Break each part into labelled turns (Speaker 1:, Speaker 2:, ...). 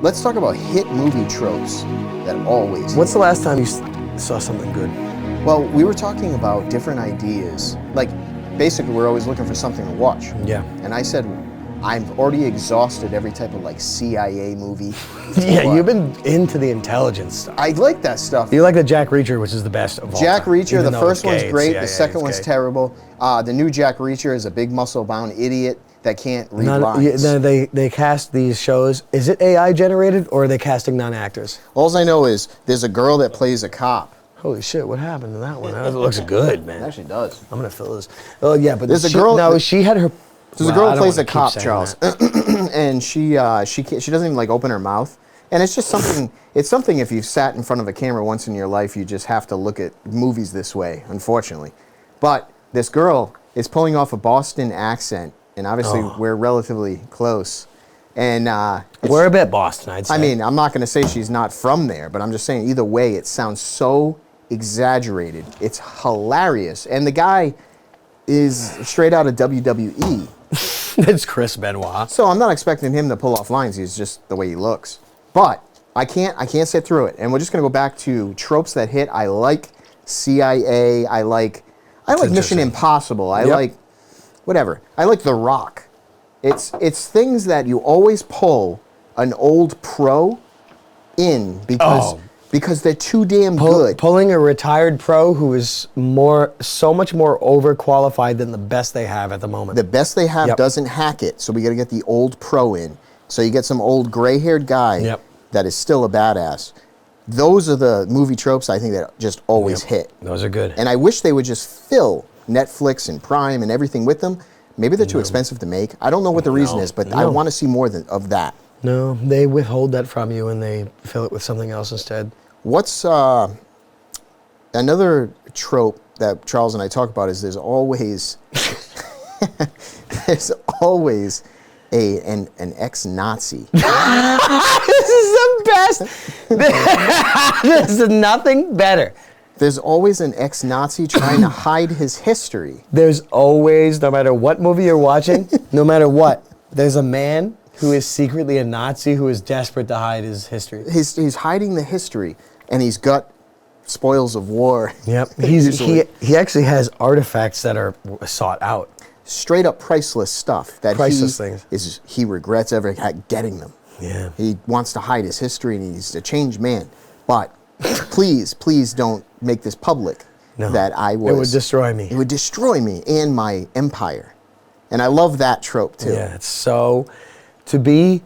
Speaker 1: let's talk about hit movie tropes that always.
Speaker 2: What's the last time you saw something good?
Speaker 1: Well, we were talking about different ideas. Like, basically, we're always looking for something to watch.
Speaker 2: Yeah.
Speaker 1: And I said, I've already exhausted every type of like CIA movie.
Speaker 2: Yeah, you've been into the intelligence stuff.
Speaker 1: I like that stuff.
Speaker 2: You like the Jack Reacher, which is the best of all
Speaker 1: Jack
Speaker 2: time.
Speaker 1: Reacher,
Speaker 2: Even
Speaker 1: the
Speaker 2: though
Speaker 1: first
Speaker 2: it's gay,
Speaker 1: one's
Speaker 2: it's
Speaker 1: great,
Speaker 2: CIA,
Speaker 1: the second
Speaker 2: it's
Speaker 1: one's
Speaker 2: gay.
Speaker 1: terrible. The new Jack Reacher is a big muscle-bound idiot that can't read lines.
Speaker 2: They cast these shows. Is it AI generated or are they casting non-actors?
Speaker 1: All I know is there's a girl that plays a cop.
Speaker 2: Holy shit! What happened to that one? That looks good, man.
Speaker 1: It actually does.
Speaker 2: I'm gonna fill this. Oh yeah, but
Speaker 1: There's a girl.
Speaker 2: No, she had her.
Speaker 1: There's a girl who plays a cop, Charles, and she doesn't even like open her mouth. And it's just something. It's something if you've sat in front of a camera once in your life, you just have to look at movies this way, unfortunately. But this girl is pulling off a Boston accent, and obviously we're relatively close. And
Speaker 2: we're a bit Boston, I'd say.
Speaker 1: I mean, I'm not going to say she's not from there, but I'm just saying either way, it sounds so exaggerated. It's hilarious, and the guy is straight out of WWE.
Speaker 2: It's Chris Benoit.
Speaker 1: So I'm not expecting him to pull off lines. He's just the way he looks. But I can't sit through it. And we're just gonna go back to tropes that hit. I like CIA. I like Mission Impossible. I like whatever. I like The Rock. It's things that you always pull an old pro in because they're too damn good.
Speaker 2: Pulling a retired pro who is so much more overqualified than the best they have at the moment.
Speaker 1: The best they have doesn't hack it, so we got to get the old pro in. So you get some old gray-haired guy that is still a badass. Those are the movie tropes I think that just always hit.
Speaker 2: Those are good.
Speaker 1: And I wish they would just fill Netflix and Prime and everything with them. Maybe they're too expensive to make. I don't know what the reason is, but I want to see more of that.
Speaker 2: No, they withhold that from you and they fill it with something else instead.
Speaker 1: What's another trope that Charles and I talk about is there's always an ex-Nazi.
Speaker 2: This is the best. This is nothing better.
Speaker 1: There's always an ex-Nazi trying to hide his history.
Speaker 2: There's always, no matter what movie you're watching, no matter what, there's a man who is secretly a Nazi who is desperate to hide his history.
Speaker 1: He's hiding the history, and he's got spoils of war.
Speaker 2: Yep. He actually has artifacts that are sought out.
Speaker 1: Straight up priceless stuff that
Speaker 2: things.
Speaker 1: He regrets ever getting them.
Speaker 2: Yeah.
Speaker 1: He wants to hide his history, and he's a changed man. But please don't make this public.
Speaker 2: No,
Speaker 1: that I was.
Speaker 2: It would destroy me.
Speaker 1: It would destroy me and my empire. And I love that trope too.
Speaker 2: Yeah, it's so to be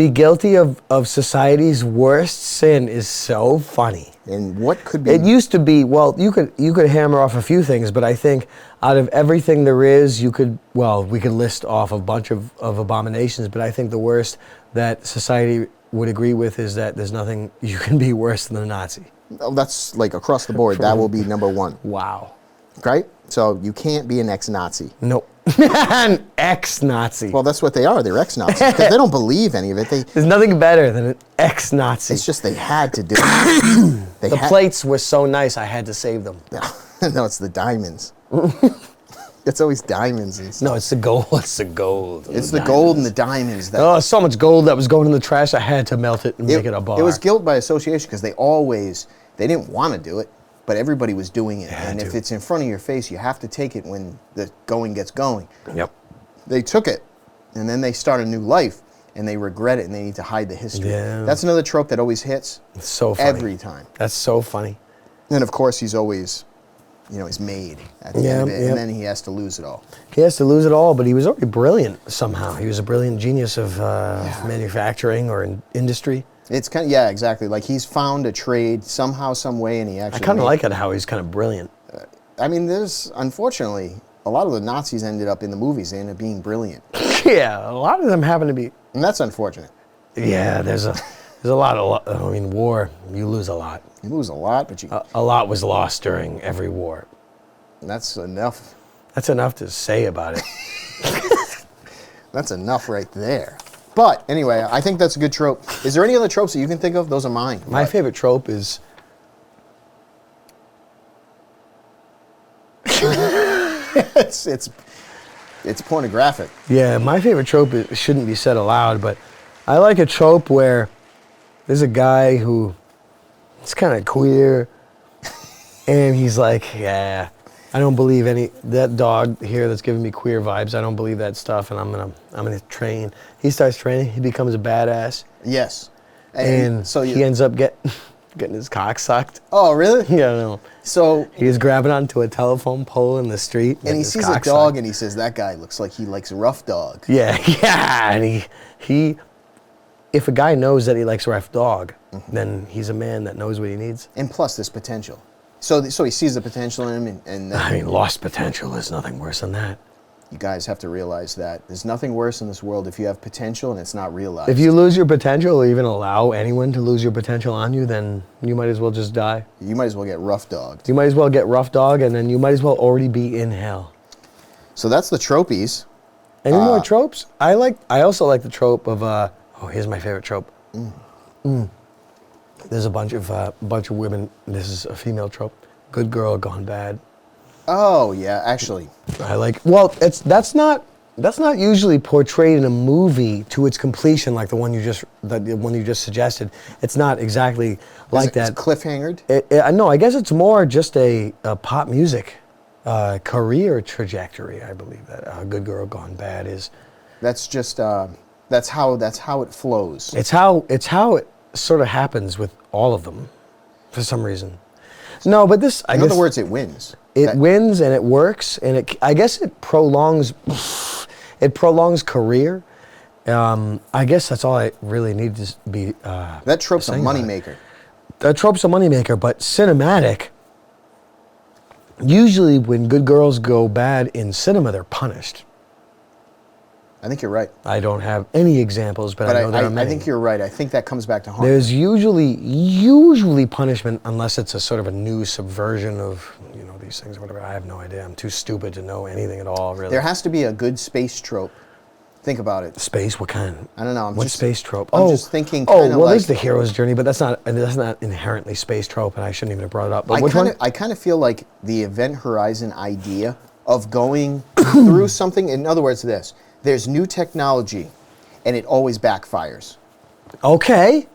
Speaker 2: guilty of society's worst sin is so funny.
Speaker 1: And what could be?
Speaker 2: It used to be, well, you could hammer off a few things, but I think out of everything there is, we could list off a bunch of abominations, but I think the worst that society would agree with is that there's nothing you can be worse than a Nazi.
Speaker 1: Oh, that's like across the board. That will be number one.
Speaker 2: Wow.
Speaker 1: Right? So you can't be an ex-Nazi.
Speaker 2: Nope. An ex-Nazi.
Speaker 1: Well, that's what they are. They're ex-Nazis. Because they don't believe any of it.
Speaker 2: There's nothing better than an ex-Nazi.
Speaker 1: It's just they had to do it.
Speaker 2: The plates were so nice, I had to save them.
Speaker 1: No, it's the diamonds. It's always diamonds and stuff.
Speaker 2: No, it's the gold. It's the gold.
Speaker 1: It's the gold and the diamonds.
Speaker 2: So much gold that was going in the trash, I had to melt it and make it a bar.
Speaker 1: It was guilt by association because they didn't want to do it, but everybody was doing it. And if it's in front of your face, you have to take it when the going gets going.
Speaker 2: Yep.
Speaker 1: They took it, and then they start a new life, and they regret it, and they need to hide the history.
Speaker 2: Yeah.
Speaker 1: That's another trope that always hits.
Speaker 2: It's so funny.
Speaker 1: Every time.
Speaker 2: That's so funny.
Speaker 1: And of course, he's always, he's made at the end of it, and then he has to lose it all.
Speaker 2: He has to lose it all, but he was already brilliant somehow. He was a brilliant genius of manufacturing or industry.
Speaker 1: It's kind of, exactly. Like he's found a trade somehow, some way, and he actually.
Speaker 2: I kind of like it how he's kind of brilliant.
Speaker 1: I mean, unfortunately, a lot of the Nazis ended up in the movies. They ended up being brilliant.
Speaker 2: Yeah, a lot of them happen to be.
Speaker 1: And that's unfortunate.
Speaker 2: Yeah, there's a lot of. I mean, war. You lose a lot.
Speaker 1: You lose a lot, but
Speaker 2: a lot was lost during every war.
Speaker 1: That's enough.
Speaker 2: That's enough to say about it.
Speaker 1: That's enough right there. But anyway, I think that's a good trope. Is there any other tropes that you can think of? Those are mine.
Speaker 2: My favorite trope is.
Speaker 1: it's pornographic.
Speaker 2: Yeah, my favorite trope shouldn't be said aloud, but I like a trope where there's a guy who is kind of queer, and he's like, yeah, I don't believe that dog here that's giving me queer vibes. I don't believe that stuff, and I'm gonna train. He starts training. He becomes a badass.
Speaker 1: Yes.
Speaker 2: And so he ends up getting his cock sucked.
Speaker 1: Oh, really?
Speaker 2: Yeah, no.
Speaker 1: So
Speaker 2: he's grabbing onto a telephone pole in the street.
Speaker 1: And he sees a dog and he says, that guy looks like he likes rough dogs.
Speaker 2: Yeah, yeah. And he if a guy knows that he likes rough dog, then he's a man that knows what he needs.
Speaker 1: And plus there's potential. So he sees the potential in him and
Speaker 2: I mean, lost potential is nothing worse than that.
Speaker 1: You guys have to realize that there's nothing worse in this world if you have potential and it's not realized.
Speaker 2: If you lose your potential or even allow anyone to lose your potential on you, then you might as well just die.
Speaker 1: You might as well get rough dogged.
Speaker 2: You might as well get rough dog, and then you might as well already be in hell.
Speaker 1: So that's the tropies.
Speaker 2: Any more tropes? I also like the trope of here's my favorite trope. There's a bunch of women. This is a female trope. Good girl gone bad.
Speaker 1: Oh yeah, actually.
Speaker 2: That's not usually portrayed in a movie to its completion like the one you just suggested. It's not exactly like that.
Speaker 1: It's cliffhangered?
Speaker 2: No, I guess it's more just a pop music career trajectory. I believe that Good Girl Gone Bad is.
Speaker 1: That's just that's how it flows.
Speaker 2: It's how it sort of happens with all of them, for some reason. No, but this.
Speaker 1: In other words, it wins.
Speaker 2: It wins and it works, and I guess it prolongs career. I guess that's all I really need to be.
Speaker 1: That trope's a moneymaker.
Speaker 2: That trope's a moneymaker, but cinematic. Usually, when good girls go bad in cinema, they're punished.
Speaker 1: I think you're right.
Speaker 2: I don't have any examples, but I know there are many.
Speaker 1: I think you're right. I think that comes back to harm.
Speaker 2: There's usually punishment unless it's a sort of a new subversion of these things or whatever. I have no idea. I'm too stupid to know anything at all, really.
Speaker 1: There has to be a good space trope. Think about it.
Speaker 2: Space? What kind?
Speaker 1: I don't know.
Speaker 2: What space trope?
Speaker 1: I'm just thinking.
Speaker 2: There's the hero's journey, but that's not inherently space trope, and I shouldn't even have brought it up. But
Speaker 1: I kind of feel like the Event Horizon idea of going through something. In other words, there's new technology, and it always backfires. Okay.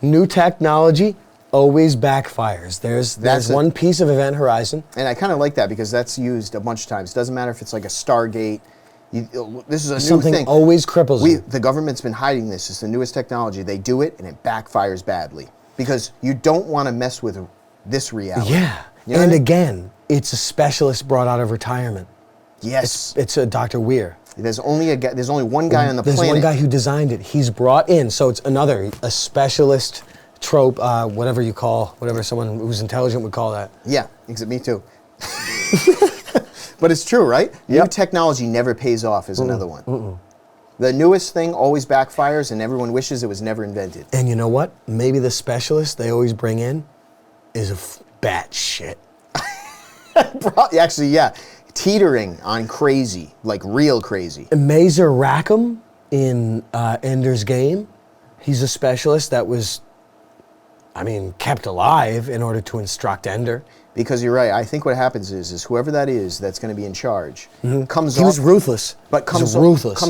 Speaker 1: New technology always backfires. There's one piece of Event Horizon. And I kind of like that because that's used a bunch of times. It doesn't matter if it's like a Stargate. This is a new
Speaker 2: Something
Speaker 1: thing.
Speaker 2: Always cripples you.
Speaker 1: The government's been hiding this. It's the newest technology. They do it, and it backfires badly. Because you don't want to mess with this reality.
Speaker 2: Yeah. And again, it's a specialist brought out of retirement.
Speaker 1: Yes.
Speaker 2: It's a Dr. Weir.
Speaker 1: There's only one guy on the planet.
Speaker 2: There's one guy who designed it. He's brought in, so it's a specialist trope, whatever someone who's intelligent would call that.
Speaker 1: Yeah, me too. But it's true, right? Yep. New technology never pays off is another one. The newest thing always backfires, and everyone wishes it was never invented.
Speaker 2: And you know what? Maybe the specialist they always bring in is a bat shit.
Speaker 1: Actually, yeah. Teetering on crazy, like real crazy.
Speaker 2: Mazer Rackham in Ender's Game, he's a specialist that was, kept alive in order to instruct Ender.
Speaker 1: Because you're right. I think what happens is whoever that is that's going to be in charge comes off.
Speaker 2: He was ruthless.
Speaker 1: But comes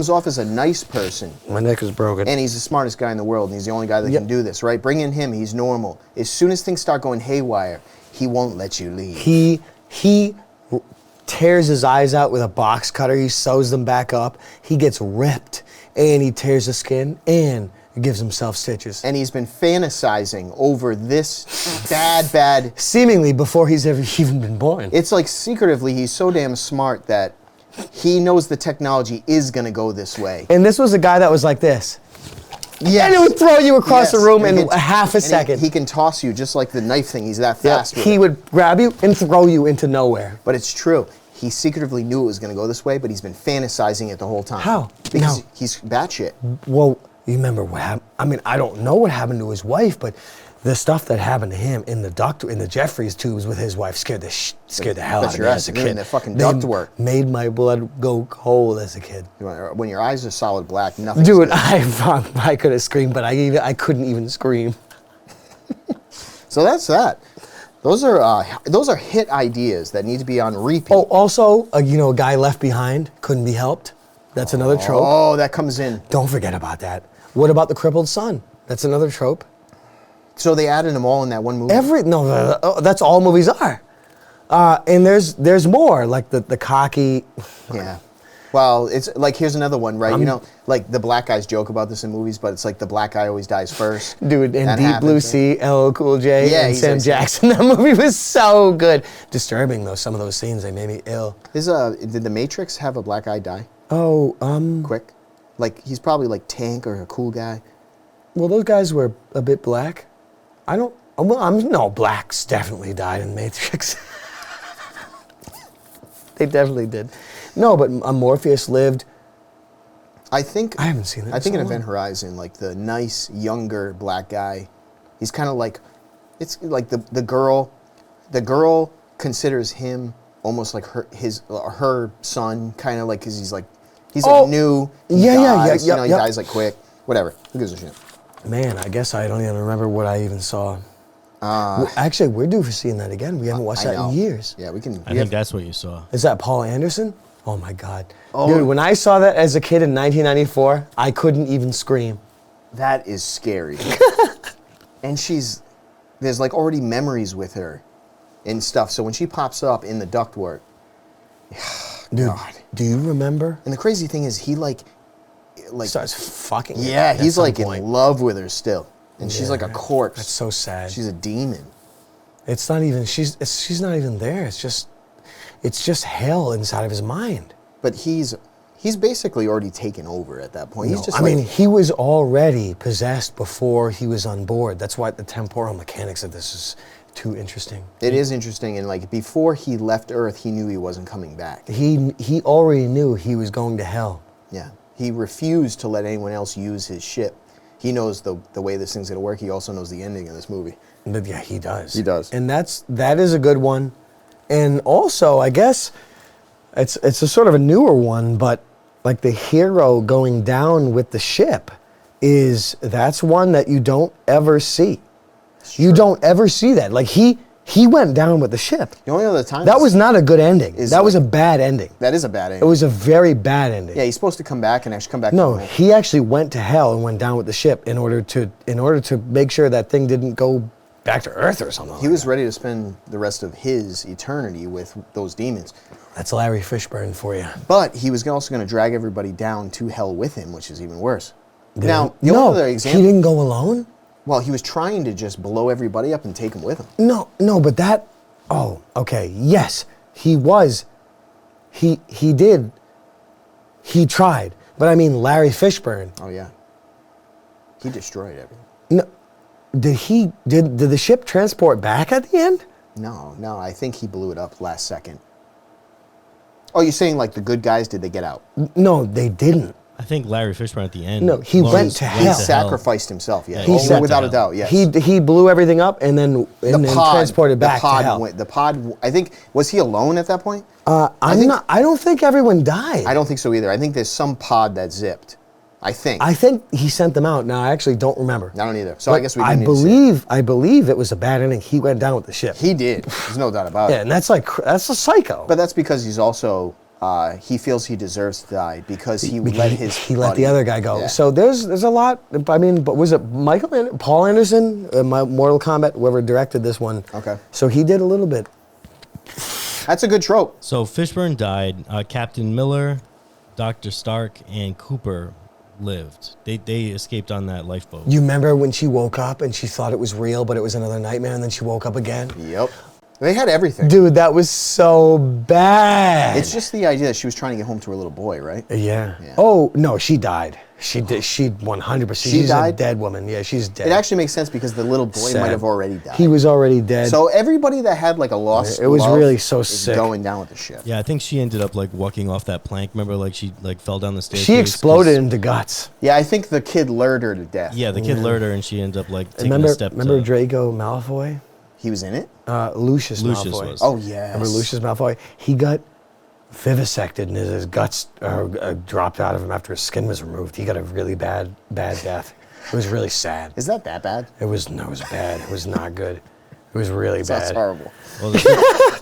Speaker 1: off as a nice person.
Speaker 2: My neck is broken.
Speaker 1: And he's the smartest guy in the world, and he's the only guy that can do this, right? Bring in him. He's normal. As soon as things start going haywire, he won't let you leave.
Speaker 2: He tears his eyes out with a box cutter. He sews them back up. He gets ripped, and he tears the skin, and gives himself stitches.
Speaker 1: And he's been fantasizing over this bad...
Speaker 2: Seemingly before he's ever even been born.
Speaker 1: It's like secretively he's so damn smart that he knows the technology is going to go this way.
Speaker 2: And this was a guy that was like this.
Speaker 1: Yes.
Speaker 2: And it would throw you across the room in half a second.
Speaker 1: He can toss you just like the knife thing. He's that fast.
Speaker 2: He would grab you and throw you into nowhere.
Speaker 1: But it's true. He secretively knew it was going to go this way, but he's been fantasizing it the whole time.
Speaker 2: How?
Speaker 1: Because he's batshit.
Speaker 2: Well, you remember what happened? I don't know what happened to his wife, but the stuff that happened to him in the Jeffries tubes with his wife scared the hell out of me as a kid.
Speaker 1: The fucking ductwork
Speaker 2: made my blood go cold as a kid.
Speaker 1: When your eyes are solid black, nothing.
Speaker 2: Dude, I could have screamed, but I couldn't even scream.
Speaker 1: So that's that. Those are hit ideas that need to be on repeat.
Speaker 2: Oh, also, a guy left behind couldn't be helped. That's another trope.
Speaker 1: Oh, that comes in.
Speaker 2: Don't forget about that. What about the crippled son? That's another trope.
Speaker 1: So they added them all in that one movie?
Speaker 2: That's all movies are. And there's more, like the cocky.
Speaker 1: Yeah. Well, it's like, here's another one, right? You know, like the black guys joke about this in movies, but it's like the black guy always dies first.
Speaker 2: Dude, in
Speaker 1: That
Speaker 2: Deep
Speaker 1: happens,
Speaker 2: Blue
Speaker 1: right?
Speaker 2: Sea, LL Cool J,
Speaker 1: Yeah,
Speaker 2: and
Speaker 1: he's
Speaker 2: Sam
Speaker 1: like-
Speaker 2: Jackson. That movie was so good. Disturbing, though, some of those scenes, they made me ill.
Speaker 1: Did the Matrix have a black guy die quick? Like, he's probably like Tank or a cool guy.
Speaker 2: Well, those guys were a bit black. Blacks definitely died in Matrix. They definitely did. No, but Morpheus lived.
Speaker 1: I think
Speaker 2: I haven't seen it.
Speaker 1: I think in
Speaker 2: so
Speaker 1: Event
Speaker 2: long.
Speaker 1: Horizon, like the nice younger black guy, he's kind of like, it's like the girl considers him almost like her son, kind of like, because he's like new. He dies, you know, he dies like quick. Whatever. Who gives a shit?
Speaker 2: Man, I guess I don't even remember what I even saw. Actually, we're due for seeing that again. We haven't watched that in years.
Speaker 1: Yeah, we can.
Speaker 3: I think that's what you saw.
Speaker 2: Is that Paul Anderson? Oh my God. Dude, when I saw that as a kid in 1994, I couldn't even scream.
Speaker 1: That is scary. And there's like already memories with her and stuff. So when she pops up in the ductwork,
Speaker 2: Dude,
Speaker 1: God.
Speaker 2: do you remember?
Speaker 1: And the crazy thing is he like
Speaker 2: Starts fucking. her
Speaker 1: yeah,
Speaker 2: at
Speaker 1: he's
Speaker 2: some
Speaker 1: like
Speaker 2: point.
Speaker 1: in love with her still. And she's like a
Speaker 2: Yeah,
Speaker 1: corpse.
Speaker 2: That's so sad.
Speaker 1: She's a demon.
Speaker 2: It's not even. She's not even there. It's just hell inside of his mind.
Speaker 1: But he's basically already taken over at that point. He's just
Speaker 2: I
Speaker 1: like,
Speaker 2: mean, he was already possessed before he was on board. That's why the temporal mechanics of this is too interesting.
Speaker 1: it is interesting, and like before he left Earth, he knew he wasn't coming back.
Speaker 2: He already knew he was going to hell.
Speaker 1: Yeah. He refused to let anyone else use his ship. He knows the way this thing's gonna work. He also knows the ending of this movie.
Speaker 2: But yeah, he does.
Speaker 1: He does.
Speaker 2: And that is a good one. And also, I guess it's a sort of a newer one, but like the hero going down with the ship that's one that you don't ever see. You don't ever see that. Like he went down with the ship.
Speaker 1: The only other time
Speaker 2: That was not a good ending. That was a bad ending.
Speaker 1: that is a bad
Speaker 2: It
Speaker 1: ending.
Speaker 2: was a very bad ending.
Speaker 1: Yeah, he's supposed to come back and actually come back.
Speaker 2: No,
Speaker 1: to
Speaker 2: he actually went to hell and went down with the ship in order to make sure that thing didn't go back to Earth or something.
Speaker 1: He was ready to spend the rest of his eternity with those demons.
Speaker 2: That's Larry Fishburne for you.
Speaker 1: But he was also going to drag everybody down to hell with him, which is even worse. Now, the only other
Speaker 2: he
Speaker 1: example.
Speaker 2: didn't go alone.
Speaker 1: Well, he was trying to just blow everybody up and take them with him.
Speaker 2: No, but that. Oh, okay. Yes, he was. He did. He tried, but I mean Larry Fishburne.
Speaker 1: Oh yeah. He destroyed everything.
Speaker 2: No, did the ship transport back at the end?
Speaker 1: No, I think he blew it up last second. Oh, you're saying like the good guys, did they get out?
Speaker 2: No, they didn't.
Speaker 3: I think Larry Fishburne at the end.
Speaker 2: No, he went to
Speaker 1: He
Speaker 2: hell.
Speaker 1: sacrificed himself, yeah.
Speaker 3: He said
Speaker 1: without
Speaker 3: to
Speaker 1: a doubt, yes.
Speaker 2: He blew everything up and then transported back to hell.
Speaker 1: The pod, I think, was he alone at that point?
Speaker 2: I don't think everyone died.
Speaker 1: I don't think so either. I think there's some pod that zipped. I think.
Speaker 2: I think he sent them out. Now I actually don't remember.
Speaker 1: I don't either. So I guess we
Speaker 2: I
Speaker 1: didn't need to see it.
Speaker 2: believe it was a bad ending. He went down with the ship.
Speaker 1: He did. There's no doubt about
Speaker 2: Yeah,
Speaker 1: it.
Speaker 2: and that's a psycho.
Speaker 1: But that's because he's also, he feels he deserves to die because he let his
Speaker 2: he let
Speaker 1: buddy-
Speaker 2: the other guy go.
Speaker 1: Yeah.
Speaker 2: So there's a lot. I mean, but was it Paul Anderson, Mortal Kombat, whoever directed this one?
Speaker 1: Okay.
Speaker 2: So he did a little bit.
Speaker 1: That's a good trope.
Speaker 3: So Fishburne died. Captain Miller, Dr. Stark, and Cooper lived. They escaped on that lifeboat.
Speaker 2: You remember when she woke up and she thought it was real, but it was another nightmare, and then she woke up again?
Speaker 1: Yep. They had everything.
Speaker 2: Dude, that was so bad.
Speaker 1: It's just the idea that she was trying to get home to her little boy, right?
Speaker 2: Yeah.
Speaker 1: Yeah.
Speaker 2: Oh no, she died. She did. She 100%. She's
Speaker 1: died?
Speaker 2: a dead woman. Yeah, she's dead.
Speaker 1: It actually makes sense because the little boy
Speaker 2: Sad.
Speaker 1: might have already died.
Speaker 2: He was already dead.
Speaker 1: So everybody that had like a lost
Speaker 2: It was
Speaker 1: love
Speaker 2: really so
Speaker 1: is
Speaker 2: sick.
Speaker 1: going down with the ship.
Speaker 3: Yeah, I think she ended up like walking off that plank. Remember, like she like fell down the stairs.
Speaker 2: she exploded into guts.
Speaker 1: Yeah, I think the kid lured her to death.
Speaker 3: Yeah, the kid lured her, and she ended up like taking
Speaker 2: Remember,
Speaker 3: a step.
Speaker 2: remember
Speaker 3: to,
Speaker 2: Draco Malfoy?
Speaker 1: He was in it?
Speaker 2: Lucius
Speaker 3: Lucius
Speaker 2: Malfoy.
Speaker 3: was.
Speaker 1: Oh, yes.
Speaker 2: Remember Lucius Malfoy? He got vivisected and his guts dropped out of him after his skin was removed. He got a really bad death. It was really sad.
Speaker 1: Is that bad?
Speaker 2: It was bad. It was not good. It was really
Speaker 1: That's
Speaker 2: bad.
Speaker 1: horrible.
Speaker 3: Well,